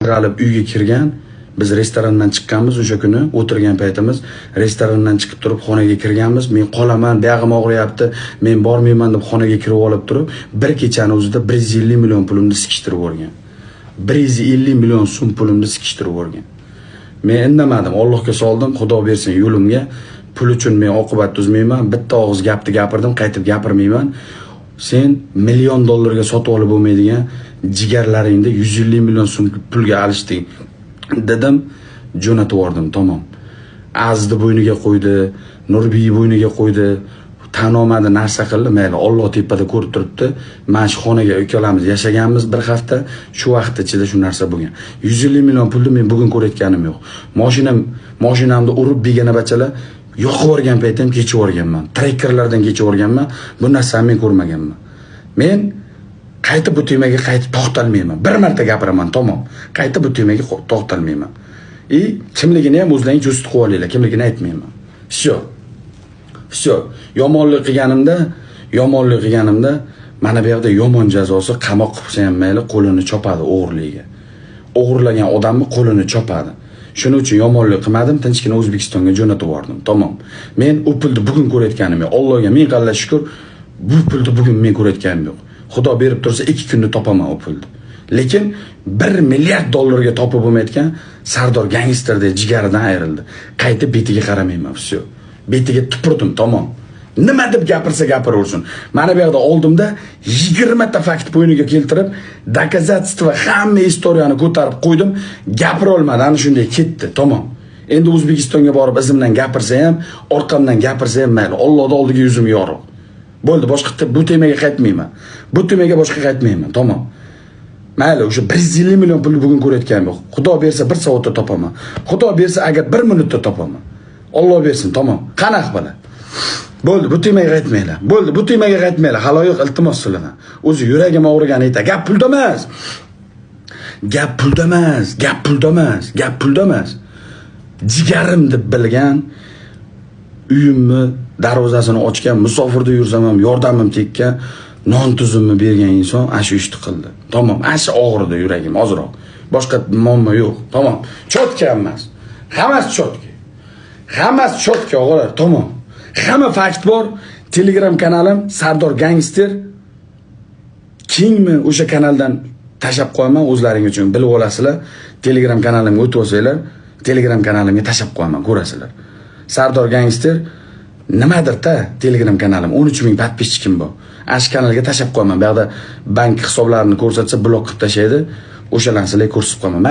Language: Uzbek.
g'alib uyga kirgan. Biz restorandan chiqqanmiz o'sha kuni, o'tirgan paytimiz restorandan chiqib turib xonaga kirganmiz. Men qolaman, buyog'im og'riyapti, men bormayman deb xonaga kirib olib turib, bir kechani o'zida 150 million pulimni sikishtirib o'rgan. 150 million so'm pulimni sikishtirib o'rgan. Men indamadim, Allohga soldim, Xudo bersin yo'limga. Pul uchun men oqibat tuzmayman, bitta og'iz gapni gapirdim, qaytib gapirmayman. Sen million dollarga sotib olib bo'lmaydigan jigarlaringni 150 million so'm pulga alishding dedim, jo'natib yubordim. Tamom. Azizni bo'yniga qo'ydi, Nurbiy bo'yniga qo'ydi, tan olmadi, narsa qildi. Mayli, Alloh tepada ko'rib turibdi. Mana shu xonaga ikkalamiz yashaganmiz bir hafta, shu vaqt ichida shu narsa bo'lgan. 150 million pulni men bugun ko'rayotganim yo'q. Mashinamni urib begona bachalar yo'qib yuborgan paytim kechib yuborganman. Trekkerlardan kechib yuborganman. Bu narsani men ko'rmaganman. Men qaytib bu temaga to'xtalmayman. Bir marta gapiraman, tamom. Qaytib bu temaga to'xtalmayman. Kimligini ham o'zlaringiz cho'zib qo'yib olinglar, kimligini aytmayman. Всё. Yomonlik qilganimda mana bu yerda yomon jazosi qamoq qilsa ham mayli, qo'lini chopadi o'g'irligiga. O'g'irlagan odamni qo'lini chopadi. Shuning uchun yomonlik qilmadim, tinchgina O'zbekistonga jo'natib yubordim. Tamom. Men u pulni bugun ko'rayotganim yo'q. Allohga ming qalla shukr, bu pulni bugun men ko'rayotganim yo'q. Xudo berib tursa 2 kunda topaman u pulni. Lekin 1 milliard dollarga topib bo'lmayotgan Sardor gangsterdek jigaridan ayrildi. Qaytib betiga qaramayman, всё. Betiga tupurdim, tamom. Nima deb gapirsa gapiraversin. Mana bu yerda oldimda 20 ta fakt bo'yniga keltirib, dokazatstva hamma istoriyani ko'tarib qo'ydim. Gapira olmadi, ana shunday ketdi, tamom. Endi O'zbekistonga borib izimdan gapirsa ham, orqamdan gapirsa ham mayli, Allohning oldiga yuzim yorug'. Bo'ldi, boshqa bu temaga qaytmayman. Bu temaga boshqa qaytmayman, tamom. Mayli, o'sha 150 million pulni bugun ko'rayotganim yo'q. Xudo bersa 1 soatda topaman. Xudo bersa agar 1 minutda topaman. Alloh bersin, tamom. Qanaqa bo'la? Bo'ldi, bu temaga qaytmaylar. Bo'ldi, bu temaga qaytmaylar. Haloyiq iltimos sizlardan. O'zi yuragim og'rigani ayta. Gap pulda emas. Gap pulda emas. Jigarim deb bilgan, uyimni darvozasini ochgan, musofirda yursam ham yordamim tekkan, non tuzimni bergan inson ashu ishni qildi. Tamom, ashu og'ridi yuragim ozroq. Boshqa muammo yo'q. Tamom. Chotka emas. Hammasi chotka o'g'lar, tamom. Hamma fakt bor. Telegram kanalim Sardor Gangster. Kingmi o'sha kanaldan tashab qo'yaman o'zlaring uchun bilib olasizlar. Telegram kanalimga o'tib olsanglar, Telegram kanalimga tashab qo'yaman, ko'rasizlar. Sardor Gangster nimadir-da Telegram kanalim 13 ming podpischikim bor. Ash kanalga tashab qo'yaman. Bu yerda bank hisoblarini ko'rsatsa blok qilib tashlaydi. O'shalarni sizlarga ko'rsatib qo'yaman.